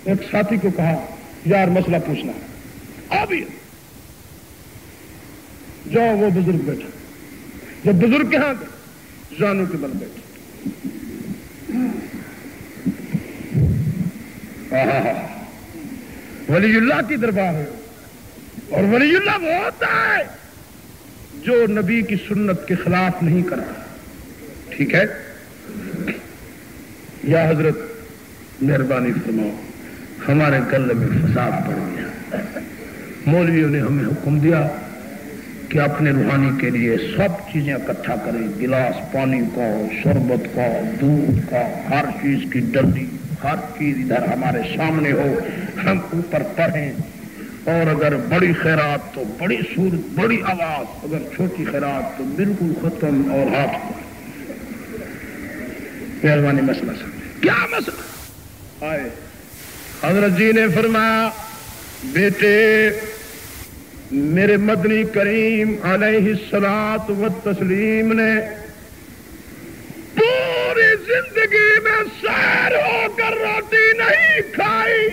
ایک ساتھی کو کہا یار مسئلہ پوچھنا ہے، آ بھی جاؤ، وہ بزرگ بیٹھا، جب بزرگ کے ہاں گئے زانوں کے بل بیٹھے، ولی اللہ کی دربار ہے، اور ولی اللہ وہ ہوتا ہے جو نبی کی سنت کے خلاف نہیں کرتا، ٹھیک ہے؟ یا حضرت مہربانی فرماؤ، ہمارے گلے میں فساد پڑ گیا، مولویوں نے ہمیں حکم دیا کہ اپنے روحانی کے لیے سب چیزیں اکٹھا کریں، گلاس پانی کا، شربت کا، دودھ کا، ہر چیز کی ڈنڈی، ہر چیز ادھر ہمارے سامنے ہو، ہم اوپر پڑھیں، اور اگر بڑی خیرات تو بڑی صورت بڑی آواز، اگر چھوٹی خیرات تو بالکل ختم اور ہاتھ پر۔ مہربانی مسئلہ سمجھے، کیا مسئلہ آئے؟ حضرت جی نے فرمایا بیٹے میرے مدنی کریم علیہ الصلاۃ والتسلیم نے پوری زندگی میں سیر ہو کر روٹی نہیں کھائی،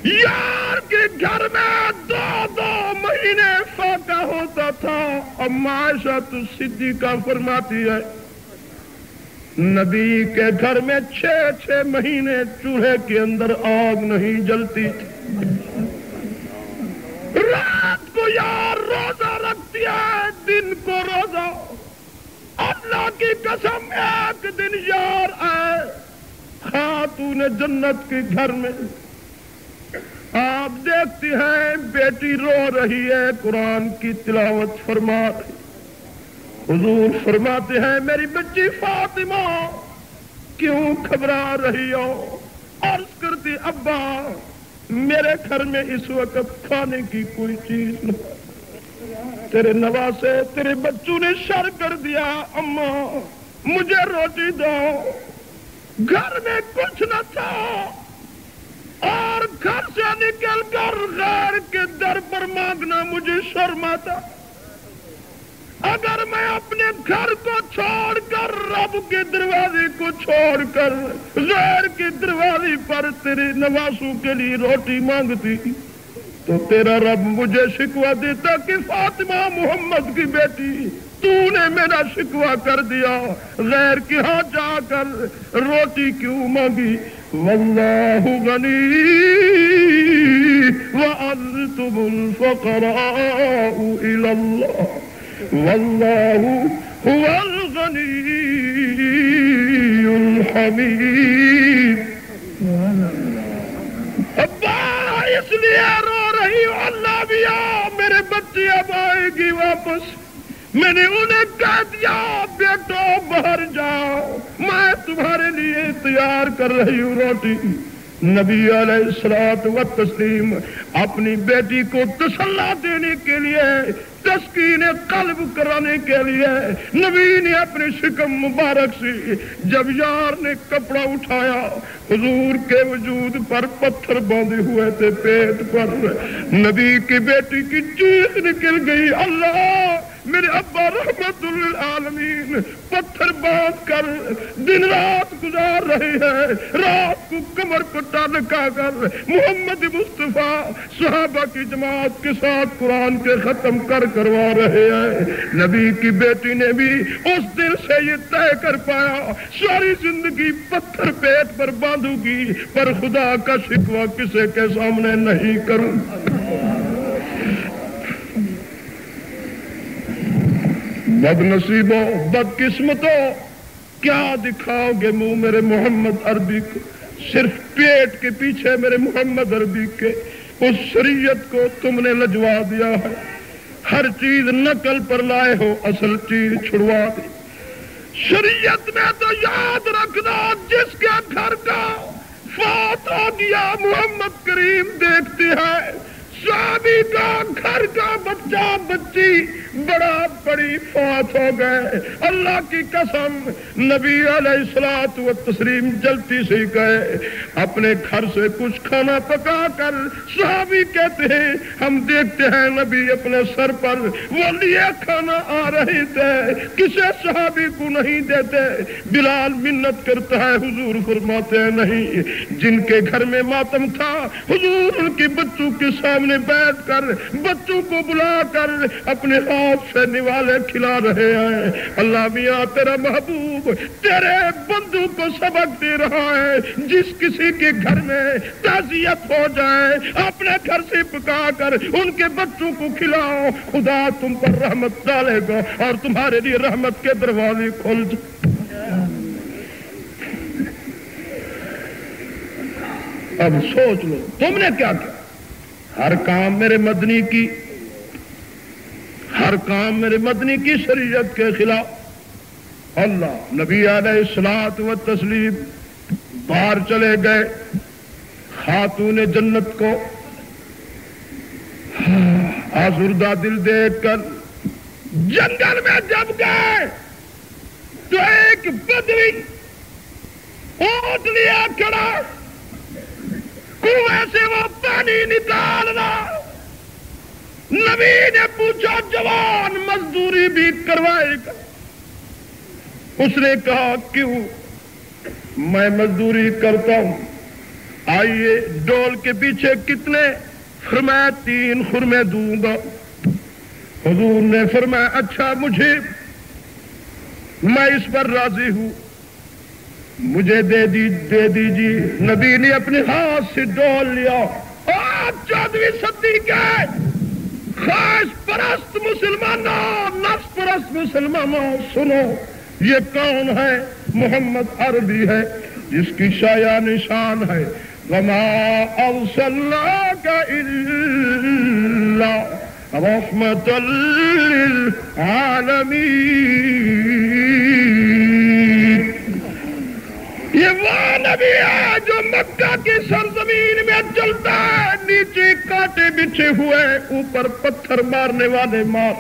یار کے گھر میں 2 مہینے فاقہ ہوتا تھا۔ اما عائشہ صدیقہ فرماتی ہے نبی کے گھر میں 6 مہینے چولہے کے اندر آگ نہیں جلتی تھی، رات کو یار روزہ رکھتی ہے، دن کو روزہ۔ اللہ کی قسم ایک دن یار آئے خاتون جنت کے گھر میں، آپ دیکھتی ہیں بیٹی رو رہی ہے، قرآن کی تلاوت فرما رہی، حضور فرماتے ہیں میری بچی فاطمہ کیوں گھبرا رہی ہو؟ عرض کرتی ابا میرے گھر میں اس وقت کھانے کی کوئی چیز نہیں، تیرے نواسے تیرے بچوں نے شر کر دیا، اما مجھے روٹی دو۔ گھر میں کچھ نہ تھا اور گھر سے نکل کر غیر کے در پر مانگنا مجھے شرم آتا۔ اگر میں اپنے گھر کو چھوڑ کر رب کے دروازے کو چھوڑ کر غیر کے دروازے پر تیرے نواسوں کے لیے روٹی مانگتی تو تیرا رب مجھے شکوہ دیتا کہ فاطمہ محمد کی بیٹی تو نے میرا شکوہ کر دیا، غیر کے ہاں جا کر روٹی کیوں مانگی؟ واللہ غنی وانتم الفقراء الی اللہ واللہ هو الغنی الحمید۔ ابا اس لیے رو رہی ہوں، اللہ بھی میرے بچے اب آئے گی واپس، میں نے انہیں کہہ دیا بیٹو باہر جاؤ، میں تمہارے لیے تیار کر رہی ہوں روٹی۔ نبی علیہ الصلوۃ والتسلیم اپنی بیٹی کو تسلی دینے کے لیے، تسکین قلب کرانے کے لیے نبی نے اپنے شکم مبارک سے جب یار نے کپڑا اٹھایا، حضور کے وجود پر پتھر باندھے ہوئے تھے پیٹ پر، نبی کی بیٹی کی چیخ نکل گئی اللہ میرے ابا رحمت للعالمین پتھر باندھ کر دن رات گزار رہے ہیں، رات کو کمر کو ٹانکا کر محمد مصطفیٰ صحابہ کی جماعت کے ساتھ قرآن کے ختم کروا رہے ہیں۔ نبی کی بیٹی نے بھی اس دن سے یہ طے کر پایا ساری زندگی پتھر پیٹ پر باندھوں گی پر خدا کا شکوہ کسی کے سامنے نہیں کروں۔ بد نصیبوں بد قسمتوں کیا دکھاؤ گے منہ میرے محمد عربی کو؟ صرف پیٹ کے پیچھے میرے محمد عربی کے اس شریعت کو تم نے لجوا دیا ہے، ہر چیز نقل پر لائے ہو، اصل چیز چھڑوا دی۔ شریعت میں تو یاد رکھنا جس کے گھر کا فوت ہو گیا محمد کریم دیکھتے ہیں، صحابی کا گھر کا بچہ بچی بڑا بڑی فوت ہو گئے. اللہ کی قسم نبی علیہ الصلوۃ والتسلیم جلتی سے گئے اپنے گھر سے کچھ کھانا پکا کر. صحابی کہتے ہیں ہم دیکھتے ہیں نبی اپنے سر پر وہ لیے کھانا آ رہے تھے, کسی صحابی کو نہیں دیتے. بلال منت کرتا ہے, حضور فرماتے ہیں نہیں. جن کے گھر میں ماتم تھا حضور ان کے بچوں کے سامنے بیٹھ کر بچوں کو بلا کر اپنے ہاتھ سے نوالے کھلا رہے ہیں. اللہ میاں تیرا محبوب تیرے بندوں کو سبق دے رہا ہے, جس کسی کے گھر میں تعزیت ہو جائے اپنے گھر سے پکا کر ان کے بچوں کو کھلاؤ, خدا تم پر رحمت ڈالے گا اور تمہارے لیے رحمت کے دروازے کھول جائیں. اب سوچ لو تم نے کیا کیا. ہر کام میرے مدنی کی, ہر کام میرے مدنی کی شریعت کے خلاف. اللہ نبی علیہ الصلوۃ والتسلیم باہر چلے گئے. خاتون جنت کو آزردہ دل دیکھ کر جنگل میں جب گئے تو ایک بدوی اونٹ لیا کھڑا, کنویں سے وہ پانی نکالنا. نبی نے پوچھا جوان مزدوری بھی کروائے گا؟ اس نے کہا کیوں, میں مزدوری کرتا ہوں. آئیے ڈول کے پیچھے کتنے؟ فرمایا 3 خرمے دوں گا. حضور نے فرمایا اچھا مجھے, میں اس پر راضی ہوں, مجھے دے دیجیے. نبی نے اپنے ہاتھ سے ڈول لیا. آج 14ویں صدی کے خواہش پرست مسلمانوں, نفس پرست مسلمانوں سنو, یہ کون ہے؟ محمد عربی ہے جس کی شایع نشان ہے وما ارسلناک الا رحمۃ للعالمین. یہ وہ نبی ہے جو مکہ کی سرزمین میں چلتا ہے, نیچے کانٹے بچھے ہوئے, اوپر پتھر مارنے والے مار.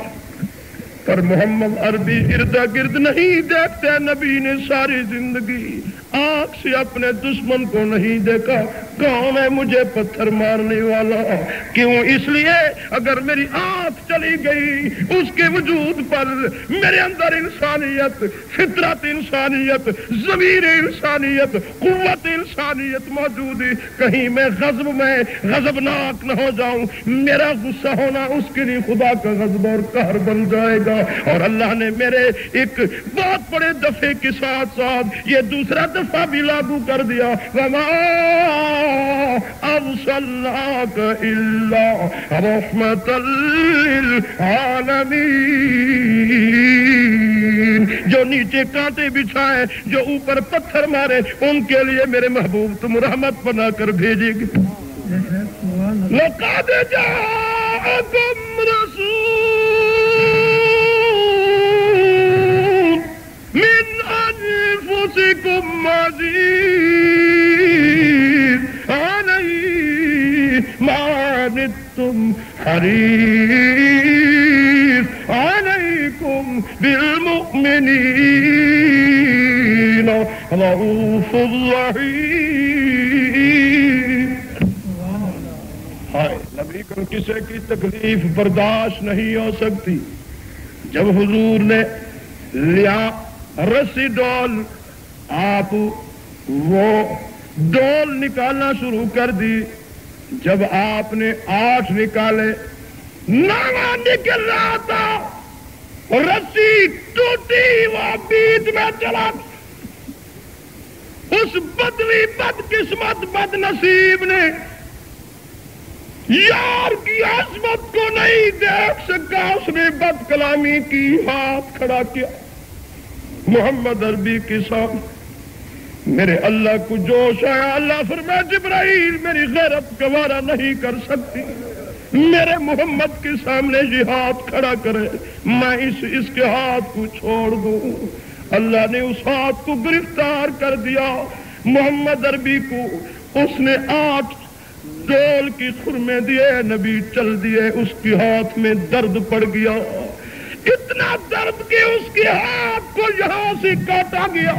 پر محمد عربی ارد گرد نہیں دیکھتے. نبی نے ساری زندگی آنکھ سے اپنے دشمن کو نہیں دیکھا. کون ہے مجھے پتھر مارنے والا؟ کیوں؟ اس لیے اگر میری آنکھ چلی گئی اس کے وجود پر میرے اندر انسانیت, فطرت انسانیت, ضمیر انسانیت, قوت انسانیت موجود ہے. کہیں میں غضبناک نہ ہو جاؤں. میرا غصہ ہونا اس کے لیے خدا کا غضب اور قہر بن جائے گا. اور اللہ نے میرے ایک بہت بڑے دفعے کے ساتھ ساتھ یہ دوسرا دفعہ بھی لاگو کر دیا. وما ارسلناک الا رحمۃ للعالمین. جو نیچے کانٹے بچھائے, جو اوپر پتھر مارے, ان کے لیے میرے محبوب تم رحمت بنا کر بھیجے گے. لقد جاءکم رسول من انفسکم عزیز علیہ ما عنتم حریص علیکم بالمؤمنین رؤوف رحیم. نبی کو کسی کی تکلیف برداشت نہیں ہو سکتی. جب حضور نے لیا رسی ڈول, آپ وہ ڈول نکالنا شروع کر دی. جب آپ نے 8 نکالے, ناوا نکل رہا تھا, رسی ٹوٹی, وہ بیچ میں چلا. اس بدوی بد قسمت بد نصیب نے یار کی عظمت کو نہیں دیکھ سکا. اس نے بد کلامی کی, ہاتھ کھڑا کیا محمد عربی کے سامنے. میرے اللہ کو جوش آیا. اللہ فرمایا جبرائیل میری غیرت گوارا نہیں کر سکتی, میرے محمد کے سامنے یہ ہاتھ کھڑا کرے, میں اس کے ہاتھ کو چھوڑ دوں. اللہ نے اس ہاتھ کو گرفتار کر دیا محمد عربی کو. اس نے 8 ڈول کی خرمے دیے, نبی چل دیے. اس کے ہاتھ میں درد پڑ گیا. اتنا درد کہ اس کے ہاتھ کو یہاں سے کاٹا گیا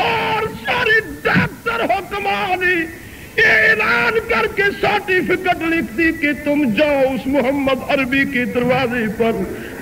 اور سارے ڈاکٹر حکمانی اعلان کر کے سرٹیفکیٹ لکھ دی کہ تم جاؤ اس محمد عربی کے دروازے پر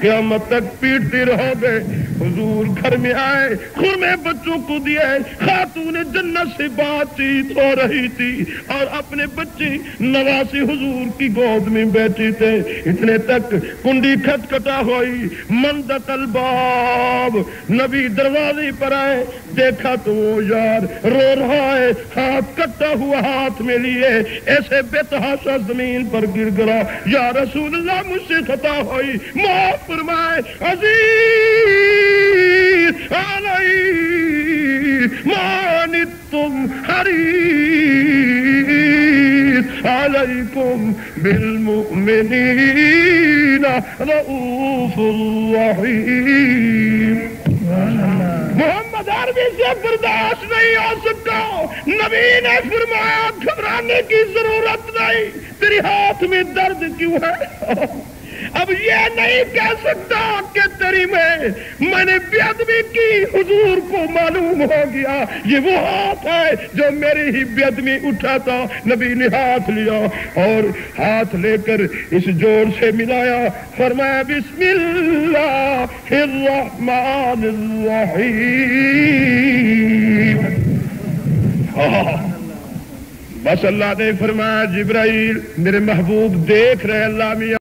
قیامت تک پیٹتے رہو گے۔ حضور گھر میں آئے، خرمے بچوں کو دیے، خاتون جنت سے بات چیت ہو رہی تھی اور اپنے بچے نواسی حضور کی گود میں بیٹھے تھے۔ اتنے تک کنڈی کھٹکھٹا ہوئی، مندت الباب، نبی دروازے پر آئے، دیکھا تو وہ یار رو رہا ہے، ہاتھ کٹا ہوا ہاتھ میں لیے ایسے بے تحاشا زمین پر گر گرا۔ یا رسول اللہ مجھ سے خطا ہوئی، معاف فرمائے۔ عزیز علی مانتم حریص علیکم بالمؤمنین رؤوف رحیم۔ محمد عربی سے برداشت نہیں ہو سکا، نبی نے فرمایا گھبرانے کی ضرورت نہیں، تیرے ہاتھ میں درد کیوں ہے؟ اب یہ نہیں کہہ سکتا کہ تیری میں نے بے ادبی کی، حضور کو معلوم ہو گیا یہ وہ ہاتھ ہے جو میری ہی بے ادبی اٹھا تھا۔ نبی نے ہاتھ لیا اور ہاتھ لے کر اس جوڑ سے ملایا، فرمایا بسم اللہ الرحمن الرحیم۔ بس اللہ نے فرمایا جبرائیل میرے محبوب دیکھ رہے اللہ میاں